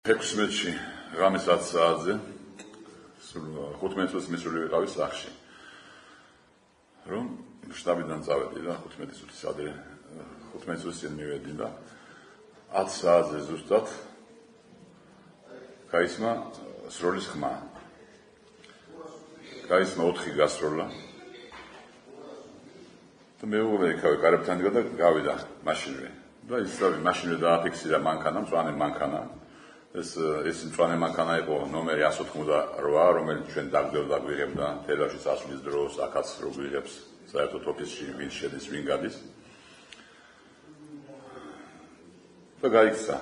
16-ში ღამის 10 საათზე 15 წუთს მისული ვიყავი სახში. რომ შტაბიდან წავედი და 15 წუთის ადრე 15 წუთს წინ მივედი და 10 საათზე ზუსტად გაისმა სროლის ხმა. გაისმა 4 გასროლა. და მეორე იქავე კარებთან და გავიდა მაშინვე. და ისწავი მაშინვე დააფიქსირა მანქანა, მწვანე მანქანა. ეს მწვანე მანქანა იყო ნომერი 188, რომელიც ჩვენ დაგდებდა გვიღებდა თელავში წასვლის დროს, აქაც რო გვიღებს საერთოდ ოფისში ვინ შედის, ვინ გადის. და გაიქცა.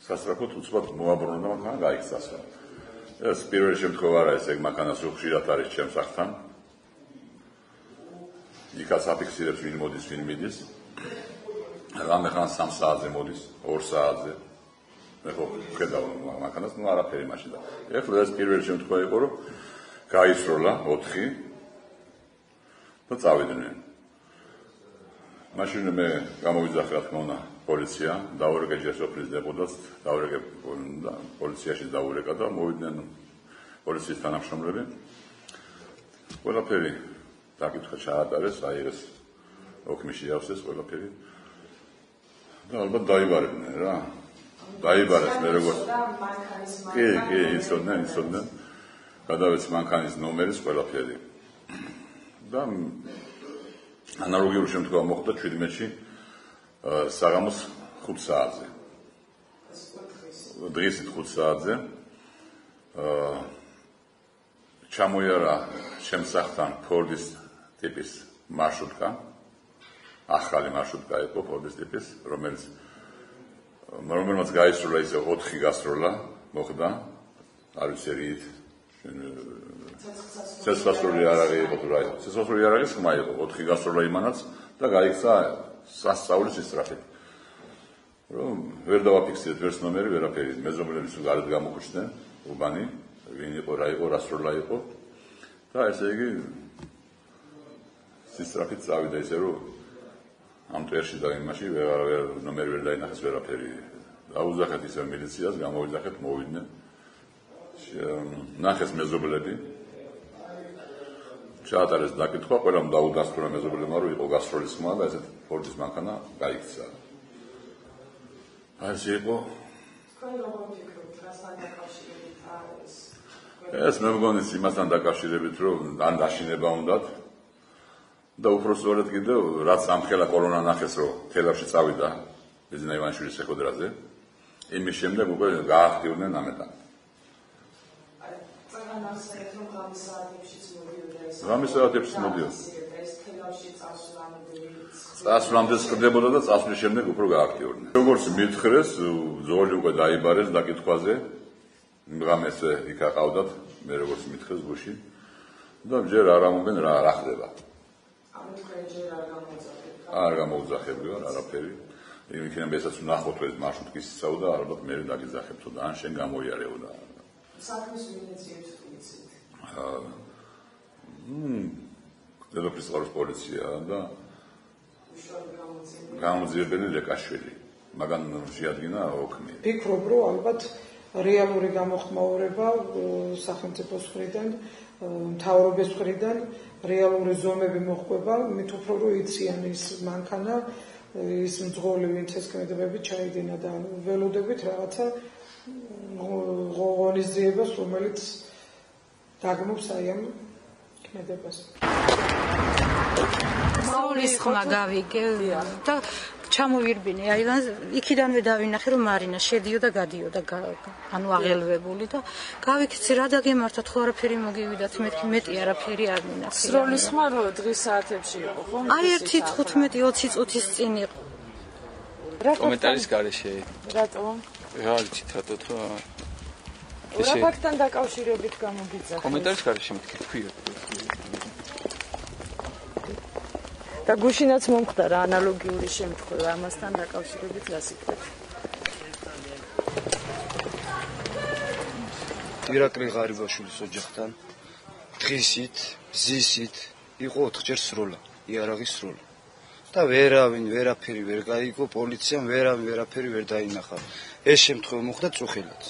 სასწრაფოდ უცბად მოაბრუნა მანქანა, გაიქცა. ეს პირველი შემთხვევა არა, ეს ეგ მანქანა ხშირად არის ჩემს სახთან. იქაც აფიქსირებს ვინ მოდის, ვინ მიდის. რამე ხან 3 საათზე მოდის, 2 საათზე. ეხლა ხედავ მანქანას, ნუ არაფერი მაშინ და ეხლა ეს პირველი შემთხვევა იყო, რომ გაისროლა 4 და წავიდნენ. მაშინ მე გამოვიძახე, რა თქმა უნდა, პოლიცია, დაურეკე ჯერ სოფლის დეპუტატს, დაურეკე და პოლიციაში დაურეკა და მოვიდნენ პოლიციის თანამშრომლები. ყველაფერი დაკითხვა ჩაატარეს, აი ეს ოქმიში ავსეს ყველაფერი. და ალბათ დაიბარებდნენ რა. დაიბარეს მე როგორც კი, იცოდნენ. გადავეც მანქანის ნომერის ყველაფერი. და ანალოგიური შემთხვევა მოხდა 17-ში საღამოს 5 საათზე. დღის 5 საათზე ჩამოიარა ჩემს სახთან ფორდის ტიპის მარშრუტკა. ახალი მარშრუტკა იყო ფორდის ტიპის, რომელმაც გაისროლა ისე 4 გასროლა მოხდა, არ ვიცი რით. ცეცხლსასროლი იარაღი იყო თუ რა იყო. ცეცხლსასროლი იარაღის ხმა იყო, 4 გასროლა იმანაც და გაიქცა სასწაულის ისწრაფით. რომ ვერ დავაფიქსირეთ ვერც ნომერი, ვერაფერი. მეზობლები სულ გარეთ გამოგვიჩნდნენ, უბანი, ვინ იყო, რა იყო, რა სროლა იყო. და ესე იგი ისწრაფით წავიდა ისე რომ ამ ტვერში და იმაში ვერ ნომერი ვერ დაინახეს ვერაფერი. დაუძახეთ ისე მილიციას, გამოვიძახეთ, მოვიდნენ. ნახეს მეზობლები. ჩაატარეს დაკითხვა, ყველამ დაუდასტურა მეზობლებმა, რომ იყო გასროლის ხმა და ესეთ ფორდის მანქანა გაიქცა. ასე იყო. თქვენ როგორ ფიქრობთ, რასთან დაკავშირებით არის? ეს მე მგონი იმასთან დაკავშირებით, რომ ან დაშინება უნდათ. და უფრო სწორედ კიდევ რაც ამხელა კორონა ნახეს, რომ თელავში წავიდა ბიზნა ივანიშვილის ეკოდრაზე, იმის შემდეგ უკვე გაახტიდნენ ამეტან. აი, წაგანახსენეთ, რომ ღამის საათებშიც მოდიოდა ეს. ღამის საათებშიც მოდიოდა. ეს თელავში წასვლამდე ხდებოდა და წასვლის შემდეგ უფრო გააქტიურდნენ. როგორც მითხრეს, ზოლი უკვე დაიბარეს დაკითხვაზე, ღამეს იქ აყავდათ, მე როგორც მითხრეს გუში და ჯერ არ ამობენ რა ხდება. არ გამოვძახები ვარ არაფერი. იქნებ ესაც ვნახოთ ეს მარშრუტკის ისაუდა, ალბათ მე დაგიძახებთო და ან შენ გამოიარეო და საქმის მილიციებს ვიცით. დედოფლის წყაროს პოლიცია და გამოძიებელი ლეკაშვილი. მაგან შეადგინა ოქმი. ვფიქრობ, რომ ალბათ რეალური გამოხმაურება სახელმწიფოს მხრიდან, მთავრობის მხრიდან რეალური ზომები მოხდება, მით უფრო რომ იციან ის მანქანა, ის მძღოლი, ვინც ეს ქმედებები ჩაიდინა და ველოდებით რაღაცა ღონისძიებას, რომელიც დაგმობს აი ამ ქმედებას. სროლის ხმა გავიგე და ჩამოვირბინე, აი იქიდანვე დავინახე, რომ მარინა შედიოდა, გადიოდა, ანუ აღელვებული და გავიქცე რა დაგემართათ, ხო არაფერი მოგივიდათ, მეტი არაფერი არ მინახე. სროლის ხმა რო დღის საათებში იყო, ხო? აი 1:15-20 წუთის წინ იყო. კომენტარის გარეშე. რატომ? რა ვიცით, რატო თქო. რა ფაქტთან დაკავშირებით გამოგიძახეთ? კომენტარის გარეშე მეთქი თქვია. და გუშინაც მომხდა რა ანალოგიური შემთხვევა ამასთან დაკავშირებით რას იკეთებ? ირაკლი ღარიბაშვილის ოჯახთან დღისით, ზისით იყო 4 ჯერ სროლა, იარაღის სროლა. და ვერავინ ვერაფერი ვერ გაიგო, პოლიციამ ვერაფერი ვერ დაინახა. ეს შემთხვევა მოხდა წუხილად.